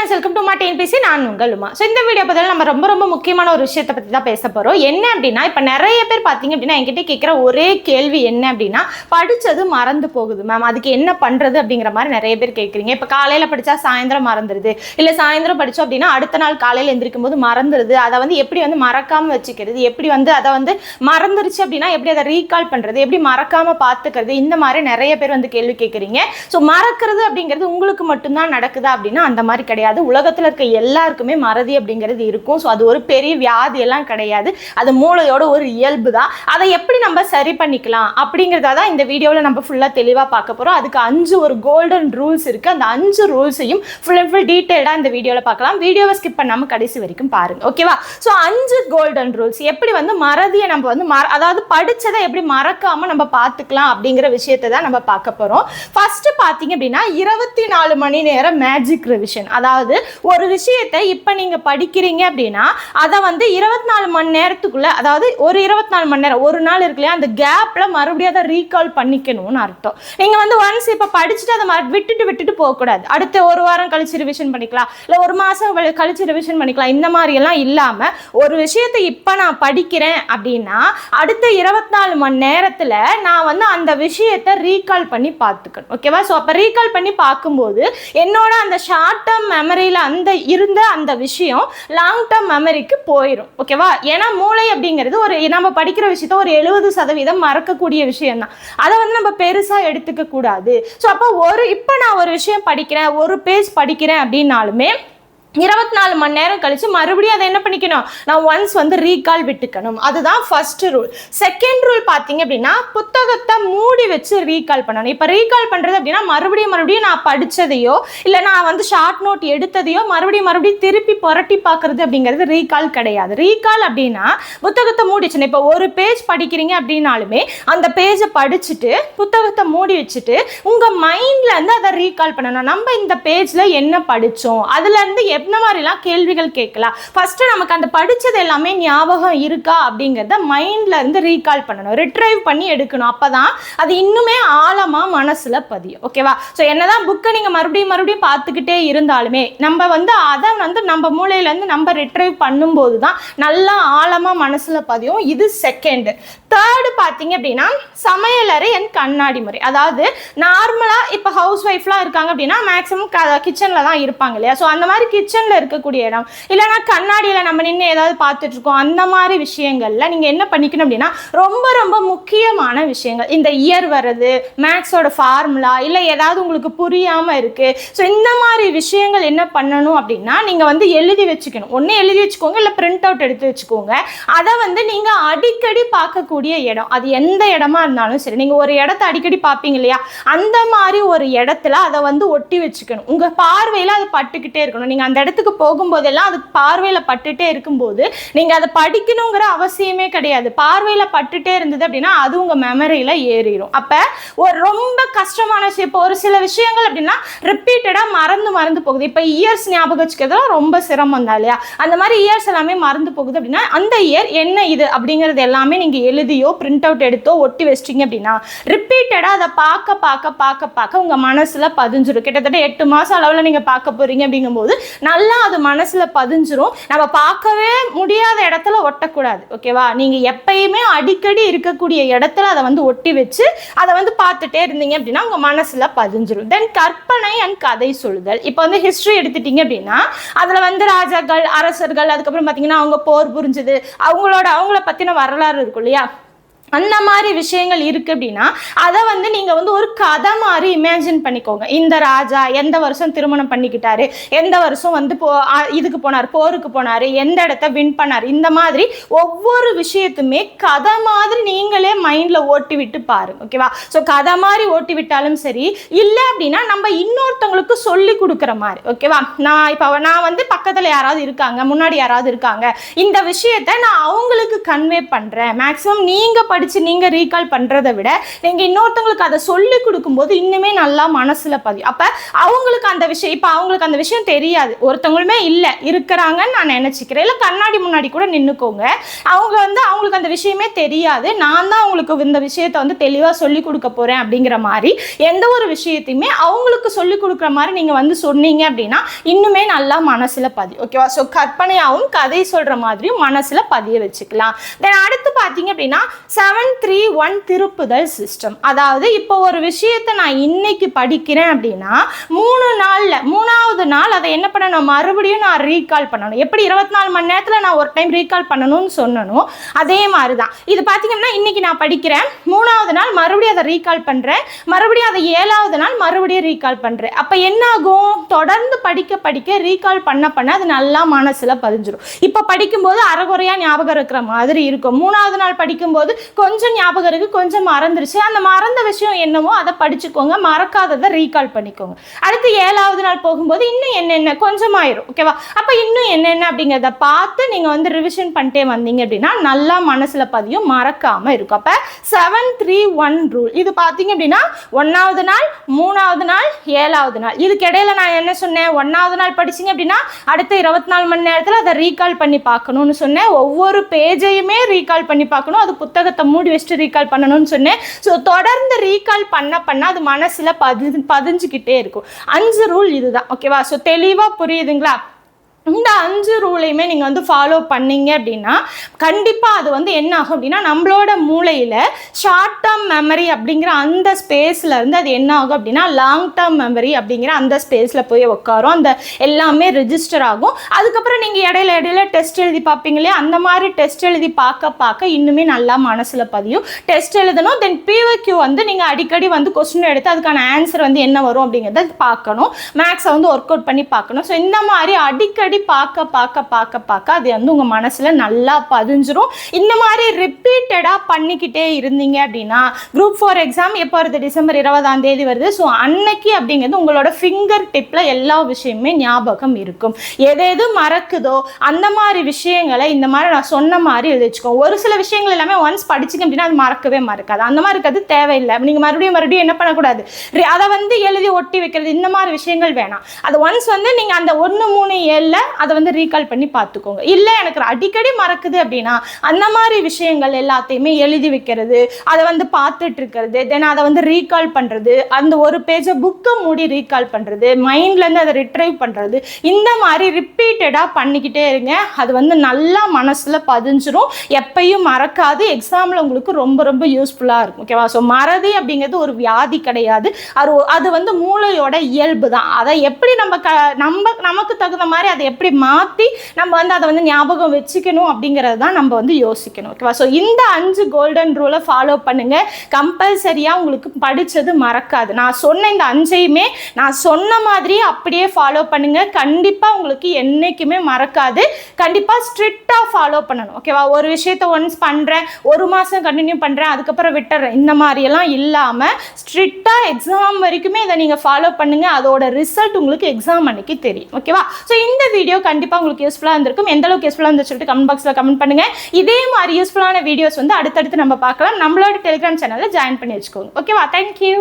Friends, welcome to மா TNPSC. நான் உங்கள் உமா. ஸோ இந்த வீடியோ பதில் நம்ம ரொம்ப முக்கியமான ஒரு விஷயத்தை பற்றி தான் பேச போகிறோம். என்ன அப்படின்னா, இப்போ நிறைய பேர் பார்த்தீங்க அப்படின்னா என்கிட்ட கேட்குற ஒரே கேள்வி என்ன அப்படின்னா, படித்தது மறந்து போகுது மேம், அதுக்கு என்ன பண்ணுறது அப்படிங்கிற மாதிரி நிறைய பேர் கேட்குறீங்க. இப்போ காலையில் படித்தா சாயந்தரம் மறந்துடுது, இல்லை சாயந்தரம் படித்தோம் அப்படின்னா அடுத்த நாள் காலையில் எந்திரிக்கும் போது மறந்துடுது. அதை எப்படி மறக்காமல் வச்சுக்கிறது, எப்படி அதை மறந்துருச்சு அப்படின்னா எப்படி அதை ரீகால் பண்ணுறது, எப்படி மறக்காமல் பார்த்துக்கிறது, இந்த மாதிரி நிறைய பேர் கேள்வி கேட்குறீங்க. ஸோ மறக்கிறது அப்படிங்கிறது உங்களுக்கு மட்டும்தான் நடக்குதா அப்படின்னா அந்த மாதிரி கிடையாது. உலகத்தில் இருக்க எல்லாருக்குமே மறதி அப்படிங்கிறது இருக்கும். ஸோ அது ஒரு பெரிய வியாதி எல்லாம் கிடையாது, அது மூளையோட ஒரு இயல்பு தான். அதை எப்படி நம்ம சரி பண்ணிக்கலாம் அப்படிங்கிறத தான் இந்த வீடியோவில் நம்ம ஃபுல்லாக தெளிவாக பார்க்க போகிறோம். அதுக்கு 5 ஒரு கோல்டன் ரூல்ஸ் இருக்குது. அந்த 5 ரூல்ஸையும் ஃபுல் அண்ட் ஃபுல் டீட்டெயிலாக இந்த வீடியோவில் பார்க்கலாம். வீடியோவை ஸ்கிப் பண்ணாமல் கடைசி வரைக்கும் பாருங்கள், ஓகேவா? ஸோ 5 கோல்டன் ரூல்ஸ், எப்படி மறதியை நம்ம அதாவது படித்ததை எப்படி மறக்காமல் நம்ம பார்த்துக்கலாம் அப்படிங்கிற விஷயத்தை தான் நம்ம பார்க்க போகிறோம். ஃபர்ஸ்ட் பார்த்தீங்க அப்படின்னா 24 மணி நேரம் மேஜிக் ரிவிஷன். அதாவது ஒரு விஷயத்தை இப்போ நீங்கள் படிக்கிறீங்க அப்படின்னா அதை 24 மணி நேரத்துக்குள்ள, அதாவது ஒரு 24 மணி நேரம் ஒரு நாள் இருக்கு இல்லையா, அந்த கேப்ல மறுபடியும் அதை ரீகால் பண்ணிக்கணும்னு அர்த்தம். நீங்கள் ஒன்ஸ் இப்போ படிச்சுட்டு அதை விட்டுட்டு போகக்கூடாது. அடுத்த ஒரு வாரம் கழிச்சு ரிவிஷன் பண்ணிக்கலாம், இல்லை ஒரு மாதம் கழிச்சு ரிவிஷன் பண்ணிக்கலாம். இந்த மாதிரி எல்லாம் இல்லாமல் ஒரு விஷயத்தை இப்போ நான் படிக்கிறேன் அப்படின்னா அடுத்த 24 மணி நேரத்தில் நான் அந்த விஷயத்தை ரீகால் பண்ணி பார்த்துக்கணும், ஓகேவா? ஸோ அப்போ ரீகால் பண்ணி பார்க்கும்போது என்னோட அந்த ஷார்ட் டேர்ம் மெமரியில் இருந்த அந்த விஷயம் லாங் டேர்ம் மெமரிக்கு போயிடும், ஓகேவா? ஏன்னா மூளை அப்படிங்கிறது நம்ம படிக்கிற விஷயத்த ஒரு 70% மறக்கக்கூடிய விஷயம் தான். அதை நம்ம பெருசாக எடுத்துக்க கூடாது. ஸோ அப்போ இப்போ நான் ஒரு விஷயம் படிக்கிறேன், ஒரு பேஜ் படிக்கிறேன் அப்படின்னாலுமே 24 மணி நேரம் கழிச்சு மறுபடியும் அதை என்ன பண்ணிக்கணும், நான் ஒன்ஸ் ரீகால் விட்டுக்கணும். அதுதான் ஃபர்ஸ்ட் ரூல். செகண்ட் ரூல் பார்த்தீங்க அப்படின்னா புத்தகத்தை மூடி வச்சு ரீகால் பண்ணணும். இப்போ ரீகால் பண்ணுறது அப்படின்னா மறுபடியும் நான் படித்ததையோ இல்லை நான் ஷார்ட் நோட் எடுத்ததையோ மறுபடியும் திருப்பி புரட்டி பார்க்கறது அப்படிங்கிறது ரீகால் கிடையாது. ரீகால் அப்படின்னா புத்தகத்தை மூடி வச்சுன்னு, இப்போ ஒரு பேஜ் படிக்கிறீங்க அப்படின்னாலுமே அந்த பேஜை படிச்சுட்டு புத்தகத்தை மூடி வச்சுட்டு உங்கள் மைண்ட்லேருந்து அதை ரீகால் பண்ணணும். நம்ம இந்த பேஜில் என்ன படித்தோம், அதுலேருந்து என்ன மாதிரிலாம் கேள்விகள் கேட்கலாம். ஃபர்ஸ்ட் நமக்கு அந்த படிச்சது எல்லாமே ஞாபகம் இருக்கா அப்படிங்கிறத மைண்ட்ல இருந்து ரீகால் பண்ணணும், ரிட்ரைவ் பண்ணி எடுக்கணும். அப்பதான் அது இன்னுமே ஆழமா மனசுல பதியும், ஓகேவா? ஸோ என்னதான் புக்கை நீங்க மறுபடியும் பார்த்துக்கிட்டே இருந்தாலுமே நம்ம அதை நம்ம மூளையில இருந்து நம்ம ரிட்ரைவ் பண்ணும்போது தான் நல்லா ஆழமா மனசுல பதியும். இது செகண்ட். தேர்டு பார்த்தீங்க அப்படின்னா சமையலறை அண்ட் கண்ணாடி முறை. அதாவது நார்மலாக இப்போ ஹவுஸ் ஒய்ஃப்லாம் இருக்காங்க அப்படின்னா மேக்ஸிமம் கிச்சனில் தான் இருப்பாங்க இல்லையா? ஸோ அந்த மாதிரி கிச்சனில் இருக்கக்கூடிய இடம், இல்லைனா கண்ணாடியில் நம்ம நின்று ஏதாவது பார்த்துட்டு இருக்கோம், அந்த மாதிரி விஷயங்கள்ல நீங்கள் என்ன பண்ணிக்கணும் அப்படின்னா ரொம்ப முக்கியமான விஷயங்கள், இந்த இயர் வர்றது, மேக்ஸோட ஃபார்முலா, இல்லை ஏதாவது உங்களுக்கு புரியாமல் இருக்குது, ஸோ இந்த மாதிரி விஷயங்கள் என்ன பண்ணணும் அப்படின்னா நீங்கள் எழுதி வச்சுக்கணும். ஒன்று எழுதி வச்சுக்கோங்க, இல்லை பிரிண்ட் அவுட் எடுத்து வச்சுக்கோங்க. அதை நீங்கள் அடிக்கடி பார்க்கக்கூடிய இடம், அது எந்த இடமா இருந்தாலும் சரி, நீங்கள் ஒரு இடத்த அடிக்கடி பார்ப்பீங்க இல்லையா, அந்த மாதிரி ஒரு இடத்துல அதை ஒட்டி வச்சுக்கணும். உங்கள் பார்வையில் அது பட்டுக்கிட்டே இருக்கணும். நீங்கள் அந்த இடத்துக்கு போகும்போதெல்லாம் அது பார்வையில் பட்டுட்டே இருக்கும்போது நீங்கள் அதை படிக்கணுங்கிற அவசியமே கிடையாது. பார்வையில் பட்டுட்டே இருந்தது அப்படின்னா அது உங்கள் மெமரியில் ஏறிடும். அப்போ ரொம்ப கஷ்டமான விஷயம், இப்போ ஒரு சில விஷயங்கள் அப்படின்னா ரிப்பீட்டடாக மறந்து போகுது. இப்போ இயர்ஸ் ஞாபகம் வச்சுக்கிறதுலாம் ரொம்ப சிரமம் தான் இல்லையா? அந்த மாதிரி இயர்ஸ் எல்லாமே மறந்து போகுது அப்படின்னா அந்த இயர் என்ன இது அப்படிங்கிறது எல்லாமே நீங்கள் எழுதியோ பிரிண்ட் அவுட் எடுத்தோ ஒட்டி வச்சிட்டீங்க அப்படின்னா ரிப்பீட்டடாக அதை பார்க்க உங்கள் மனசில் பதிஞ்சிடும். கிட்டத்தட்ட 8 மாதம் அளவில் நீங்கள் பார்க்க போகிறீங்க அப்படிங்கும்போது நல்லா அது மனசுல பதிஞ்சிரும். நம்ம பார்க்கவே முடியாத இடத்துல ஒட்டக்கூடாது, ஓகேவா? நீங்க எப்பயுமே அடிக்கடி இருக்கக்கூடிய இடத்துல அதை ஒட்டி வச்சு அதை பார்த்துட்டே இருந்தீங்க அப்படின்னா உங்க மனசுல பதிஞ்சிரும். தென் கற்பனை அண்ட் கதை சொல்லுதல். இப்போ ஹிஸ்டரி எடுத்துட்டீங்க அப்படின்னா அதுல ராஜாக்கள், அரசர்கள், அதுக்கப்புறம் பார்த்தீங்கன்னா அவங்க போர் புரிஞ்சது, அவங்கள பத்தின வரலாறு இருக்கும் இல்லையா, அந்த மாதிரி விஷயங்கள் இருக்குது அப்படின்னா அதை நீங்கள் ஒரு கதை மாதிரி இமேஜின் பண்ணிக்கோங்க. இந்த ராஜா எந்த வருஷம் திருமணம் பண்ணிக்கிட்டாரு, எந்த வருஷம் இதுக்கு போனார், போருக்கு போனார், எந்த இடத்த வின் பண்ணார், இந்த மாதிரி ஒவ்வொரு விஷயத்துமே கதை மாதிரி நீங்களே மைண்டில் ஓட்டி விட்டு பாருங்க, ஓகேவா? ஸோ கதை மாதிரி ஓட்டி விட்டாலும் சரி, இல்லை அப்படின்னா நம்ம இன்னொருத்தவங்களுக்கு சொல்லி கொடுக்குற மாதிரி, ஓகேவா? நான் பக்கத்தில் யாராவது இருக்காங்க, முன்னாடி யாராவது இருக்காங்க, இந்த விஷயத்தை நான் அவங்களுக்கு கன்வே பண்ணுறேன். மேக்ஸிமம் நீங்கள் படிச்சு நீங்க ரீகால் பண்றதை விட நீங்க இன்னொருத்தவங்களுக்கு அதை சொல்லி கொடுக்கும்போது இன்னுமே நல்லா மனசுல பதியும். அப்ப அவங்களுக்கு அந்த விஷயம், இப்ப அவங்களுக்கு அந்த விஷயம் தெரியாது, ஒருத்தவங்களுமே இல்ல இருக்கிறாங்கன்னு நான் நினைச்சுக்கிறேன். இல்ல கண்ணாடி முன்னாடி கூட நின்னுக்கோங்க, அவங்க அவங்களுக்கு அந்த விஷயமே தெரியாது, நான் தான் அவங்களுக்கு இந்த விஷயத்த தெளிவா சொல்லி கொடுக்க போறேன் அப்படிங்கிற மாதிரி எந்த ஒரு விஷயத்தையுமே அவங்களுக்கு சொல்லி கொடுக்குற மாதிரி நீங்க சொன்னீங்க அப்படின்னா இன்னுமே நல்லா மனசுல பதியும். ஓகேவா? ஸோ கற்பனையாகவும் கதை சொல்ற மாதிரியும் மனசுல பதிய வச்சுக்கலாம். தென் அடுத்து பார்த்தீங்க அப்படின்னா 731 திருப்புதல் சிஸ்டம். அதாவது இப்போ ஒரு விஷயத்தை நான் இன்னைக்கு படிக்கிறேன் அப்படின்னா 3 நாள்ல 3வது நாள் அதை என்ன பண்ணணும், மறுபடியும் நான் ரீகால் பண்ணணும். எப்படி 24 மணி நேரத்தில் நான் ஒரு டைம் ரீகால் பண்ணணும்னு சொன்னனும் அதே மாதிரி தான் இது. பார்த்தீங்கன்னா இன்னைக்கு நான் படிக்கிறேன், 3வது நாள் மறுபடியும் அதை ரீகால் பண்றேன், மறுபடியும் அதை 7வது நாள் மறுபடியும் ரீகால் பண்றேன். அப்ப என்ன ஆகும், தொடர்ந்து படிக்க படிக்க ரீகால் பண்ண அது நல்லா மனசுல பதிஞ்சிடும். இப்ப படிக்கும்போது அரைகுறையா ஞாபகம் இருக்கிற மாதிரி இருக்கும். 3வது நாள் படிக்கும்போது கொஞ்சம் ஞாபகம் இருக்கு, கொஞ்சம் மறந்துருச்சு, அந்த மறந்த விஷயம் என்னவோ அதை படிச்சுக்கோங்க, மறக்காததை ரீகால் பண்ணிக்கோங்க. அடுத்து 7வது நாள் போகும்போது இன்னும் என்னென்ன கொஞ்சம் ஆயிரும். ஓகேவா? அப்ப இன்னும் என்னென்ன அப்படிங்கிறத பார்த்து நீங்க ரிவிஷன் பண்ணிட்டே வந்தீங்க அப்படின்னா நல்லா மனசுல பதியும், மறக்காம இருக்கும். அப்ப 731 ரூல் இது பார்த்தீங்க அப்படின்னா 1வது நாள், 3வது நாள், 7வது நாள். இதுக்கு இடையில நான் என்ன சொன்னேன், 1வது நாள் படிச்சிங்க அப்படின்னா அடுத்த 24 மணி நேரத்தில் அதை ரீகால் பண்ணி பார்க்கணும்னு சொன்னேன். ஒவ்வொரு பேஜையுமே ரீகால் பண்ணி பார்க்கணும், அது புத்தகத்தை மூடி வச்சுட்டு ரீகால் பண்ணணும்னு சொன்னேன். ஸோ தொடர்ந்து ரீகால் பண்ண அது மனசில் பதிஞ்சுக்கிட்டே இருக்கும். 5 ரூல் இதுதான். ஓகேவா? ஸோ தெளிவாக புரியுதுங்களா? இந்த 5 ரூலையுமே நீங்கள் ஃபாலோ பண்ணீங்க அப்படின்னா கண்டிப்பாக அது என்ன ஆகும் அப்படின்னா நம்மளோட மூளையில் ஷார்ட் டேர்ம் மெமரி அப்படிங்கிற அந்த ஸ்பேஸில் இருந்து அது என்ன ஆகும் அப்படின்னா லாங் டேர்ம் மெமரி அப்படிங்கிற அந்த ஸ்பேஸில் போய் உட்காரும், அந்த எல்லாமே ரெஜிஸ்டர் ஆகும். அதுக்கப்புறம் நீங்கள் இடையில டெஸ்ட் எழுதி பார்ப்பீங்களே, அந்த மாதிரி டெஸ்ட் எழுதி பார்க்க இன்னுமே நல்லா மனசில் பதியும். டெஸ்ட் எழுதணும், தென் PYQ நீங்கள் அடிக்கடி கொஸ்டின் எடுத்து அதுக்கான ஆன்சர் என்ன வரும் அப்படிங்கிறத பார்க்கணும், மேக்ஸை ஒர்க் அவுட் பண்ணி பார்க்கணும். ஸோ இந்த மாதிரி அடிக்கடி பார்க்க அது உங்க மனசுல நல்லா பதிஞ்சிரும். இந்த மாதிரி ரிப்பீட்டடா பண்ணிக்கிட்டே இருந்தீங்க அப்படின்னா குரூப் 4 எக்ஸாம் எப்போ வருது, டிசம்பர் 20ஆம் தேதி வருது. ஸோ அன்னைக்கு அப்படிங்கிறது உங்களோட ஃபிங்கர் டிப்ல எல்லா விஷயமே ஞாபகம் இருக்கும். எது மறக்குதோ அந்த மாதிரி விஷயங்களை இந்த மாதிரி நான் சொன்ன மாதிரி எழுதி வச்சுக்கோ. ஒரு சில விஷயங்கள் எல்லாமே ஒன்ஸ் படிச்சிங்க அப்படின்னா அது மறக்கவே மறக்காது, அந்த மாதிரி இருக்கிறது தேவையில்லை. நீங்க மறுபடியும் என்ன பண்ணக்கூடாது, அதை எழுதி ஒட்டி வைக்கிறது இந்த மாதிரி விஷயங்கள் வேணாம். அது ஒன்ஸ் நீங்க அந்த 1, 3, 7 அதை ரீகால் பண்ணி பார்த்துக்கோங்க. இல்லை எனக்கு அடிக்கடி மறக்குது அப்படின்னா அந்த மாதிரி விஷயங்கள் எல்லாத்தையுமே எழுதி வைக்கிறது, அதை பார்த்துட்டு இருக்கிறது, தென் அதை ரீகால் பண்ணுறது, அந்த ஒரு பேஜை புக்கை மூடி ரீகால் பண்ணுறது, மைண்ட்லேருந்து அதை ரிட்ரைவ் பண்ணுறது, இந்த மாதிரி ரிப்பீட்டடாக பண்ணிக்கிட்டே இருங்க. அது நல்லா மனசில் பதிஞ்சிரும், எப்பயும் மறக்காது, எக்ஸாமில் உங்களுக்கு ரொம்ப ரொம்ப யூஸ்ஃபுல்லாக இருக்கும். ஓகேவா? ஸோ மறதி அப்படிங்கிறது ஒரு வியாதி கிடையாது, அது மூளையோட இயல்பு தான். அதை எப்படி நமக்கு தகுந்த மாதிரி அதை எப்படி மாற்றி நம்ம அதை ஞாபகம் வச்சுக்கணும் அப்படிங்கிறது தான் நம்ம யோசிக்கணும். ஓகேவா? ஸோ இந்த 5 கோல்டன் ரூலை ஃபாலோ பண்ணுங்க, கம்பல்சரியாக உங்களுக்கு படித்தது மறக்காது. நான் சொன்ன இந்த 5ஐயுமே நான் சொன்ன மாதிரியே அப்படியே ஃபாலோ பண்ணுங்க, கண்டிப்பாக உங்களுக்கு என்றைக்குமே மறக்காது. கண்டிப்பாக ஸ்ட்ரிக்டாக ஃபாலோ பண்ணணும். ஓகேவா? ஒரு விஷயத்தை ஒன்ஸ் பண்ணுறேன், 1 மாதம் கண்டினியூ பண்ணுறேன், அதுக்கப்புறம் விட்டுறேன், இந்த மாதிரியெல்லாம் இல்லாமல் ஸ்ட்ரிக்டாக எக்ஸாம் வரைக்குமே இதை நீங்கள் ஃபாலோ பண்ணுங்க. அதோட ரிசல்ட் உங்களுக்கு எக்ஸாம் அன்னைக்கு தெரியும். ஓகேவா? ஸோ இந்த வீடியோ கண்டிப்பாக உங்களுக்கு யூஸ்ஃபுல்லாக இருந்திருக்கும். எந்த அளவுக்கு யூஸ்ஃபுல்லாக இருந்துச்சு சொல்லிட்டு கமெண்ட் பாக்ஸில் கமெண்ட் பண்ணுங்க. இதே மாதிரி யூஸ்ஃபுல்லான வீடியோஸ் அடுத்தடுத்து நம்ம பார்க்கலாம். நம்மளோட டெலிகிராம் சேனலில் ஜாயின் பண்ணி வச்சுக்கோங்க. ஓகேவா? தேங்க்யூ.